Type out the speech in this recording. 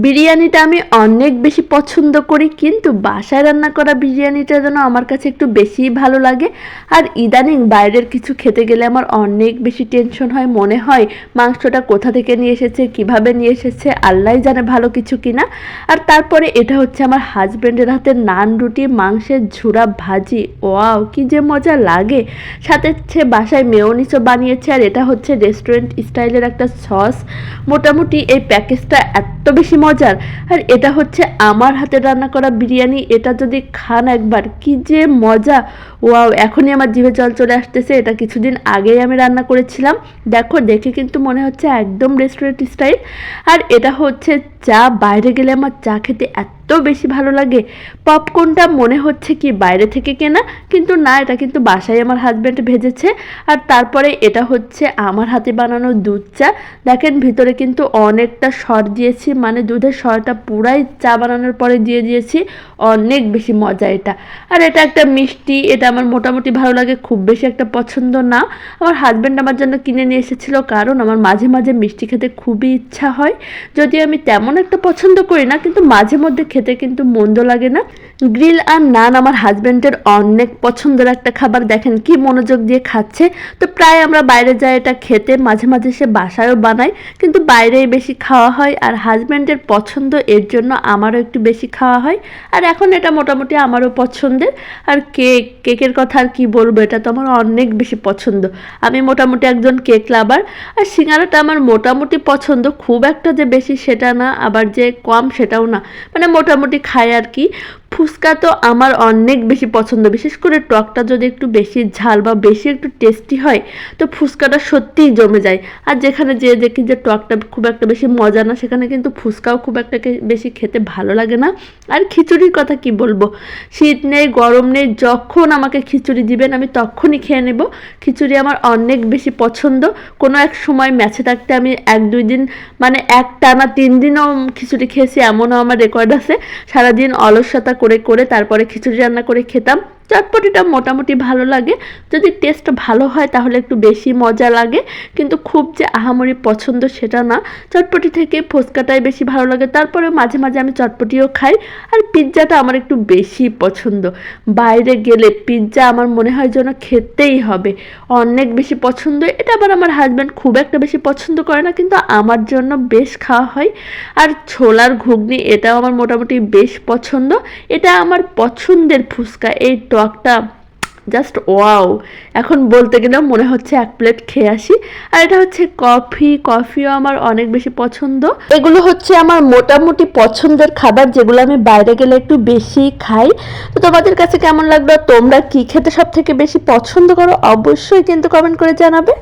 বিরিয়ানিটা আমি অনেক বেশি পছন্দ করি, কিন্তু বাসায় রান্না করা বিরিয়ানিটা যেন আমার কাছে একটু বেশিই ভালো লাগে। আর ইদানিং বাইরের কিছু খেতে গেলে আমার অনেক বেশি টেনশন হয়, মনে হয় মাংসটা কোথা থেকে নিয়ে এসেছে, কিভাবে নিয়ে এসেছে, আল্লাহই জানে ভালো কিছু কিনা। আর তারপরে এটা হচ্ছে আমার হাজব্যান্ডের হাতের নান রুটি, মাংসের ঝুরা ভাজি, ওয়াও কি যে মজা লাগে। সাথে হচ্ছে বাসায় মেয়োনিজও বানিয়েছে, আর এটা হচ্ছে রেস্টুরেন্ট স্টাইলের একটা সস। মোটামুটি এই প্যাকেজটা এত বেশি মজার। আর এটা হচ্ছে আমার হাতে রান্না করা বিরিয়ানি, এটা যদি খান একবার কি যে মজা। ওয়াও, এখনই আমার জিভে জল চলে আসতেছে। এটা কিছুদিন আগেই আমি রান্না করেছিলাম, দেখো দেখে কিন্তু মনে হচ্ছে একদম রেস্টুরেন্ট স্টাইল। আর এটা হচ্ছে চা, বাইরে গেলে আমার চা খেতে এত বেশি ভালো লাগে। পপকর্নটা মনে হচ্ছে কি বাইরে থেকে কেনা, কিন্তু না, এটা কিন্তু বাসায় আমার হাজব্যান্ড ভেজেছে। আর তারপরে এটা হচ্ছে আমার হাতে বানানো দুধ চা। দেখেন ভিতরে কিন্তু অনেকটা সর দিয়েছি, মানে দুধের সরটা পুরাই চা বানানোর পরে দিয়ে দিয়েছি। অনেক বেশি মজা এটা। আর এটা একটা মিষ্টি, এটা আমার মোটামুটি ভালো লাগে, খুব বেশি একটা পছন্দ না। আমার হাজব্যান্ড আমার জন্য কিনে নিয়ে এসেছিল, কারণ আমার মাঝে মাঝে মিষ্টি খেতে খুবই ইচ্ছা হয়। যদি আমি তেমন একটা পছন্দ করি না, কিন্তু মাঝে মধ্যে খেতে কিন্তু মন্দ লাগে না। গ্রিল আর নান আমার হাজব্যান্ডের অনেক পছন্দের একটা খাবার, দেখেন কি মনোযোগ দিয়ে খাচ্ছে। তো প্রায় আমরা বাইরে যাই এটা খেতে, মাঝে মাঝে সে বাসায়ও বানায়, কিন্তু বাইরেই বেশি খাওয়া হয়। আর হাজব্যান্ডের পছন্দ, এর জন্য আমারও একটু বেশি খাওয়া হয়। আর এখন এটা মোটামুটি আমারও পছন্দের। আর কেকের কথা আর কি বলবো, এটা তো আমার অনেক বেশি পছন্দ। আমি মোটামুটি একজন কেক লাভার। আর সিঙ্গারাটা আমার মোটামুটি পছন্দ, খুব একটা যে বেশি সেটা না, আবার যে কম সেটাও না, মানে মোটামুটি খাই আর কি। ফুচকা তো আমার অনেক বেশি পছন্দ, বিশেষ করে টকটা যদি একটু বেশি ঝাল বা বেশি একটু টেস্টি হয়, তো ফুচকাটা সত্যিই জমে যায়। আর যেখানে যে দেখি যে টকটা খুব একটা বেশি মজা না, সেখানে কিন্তু ফুচকাও খুব একটা বেশি খেতে ভালো লাগে না। আর খিচুড়ির কথা কি বলবো, শীত নেই গরম নেই, যখন আমাকে খিচুড়ি দিবেন আমি তখনই খেয়ে নেব। খিচুড়ি আমার অনেক বেশি পছন্দ। কোনো এক সময় ম্যাচে থাকতে আমি 1-2 দিন, মানে এক টানা 3 দিনও খিচুড়ি খেয়েছি, এমনও আমার রেকর্ড আছে। সারাদিন অলসতা করে করে তারপরে খিচুড়ি রান্না করে খেতাম। চটপটিটা মোটামুটি ভালো লাগে, যদি টেস্ট ভালো হয় তাহলে একটু বেশি মজা লাগে, কিন্তু খুব যে আহামরি পছন্দ সেটা না। চটপটি থেকে ফুচকাটাই বেশি ভালো লাগে, তারপরে মাঝে মাঝে আমি চটপটিও খাই। আর পিৎজাটা আমার একটু বেশি পছন্দ। বাইরে গেলে পিৎজা আমার মনে হয় যেন খেতেই হবে, অনেক বেশি পছন্দ। এটা আবার আমার হাজব্যান্ড খুব একটা বেশি পছন্দ করে না, কিন্তু আমার জন্য বেশ খাওয়া হয়। আর ছোলার ঘুগনি, এটাও আমার মোটামুটি বেশ পছন্দ। এটা আমার পছন্দের ফুচকা, এই টকটা জাস্ট ওয়াও। এখন বলতে গেলেও মনে হচ্ছে 1 প্লেট খেয়ে আসি। আর এটা হচ্ছে কফিও আমার অনেক বেশি পছন্দ। এগুলো হচ্ছে আমার মোটামুটি পছন্দের খাবার, যেগুলো আমি বাইরে গেলে একটু বেশি খাই। তো তোমাদের কাছে কেমন লাগলো, তোমরা কি খেতে সব থেকে বেশি পছন্দ করো, অবশ্যই কিন্তু কমেন্ট করে জানাবে।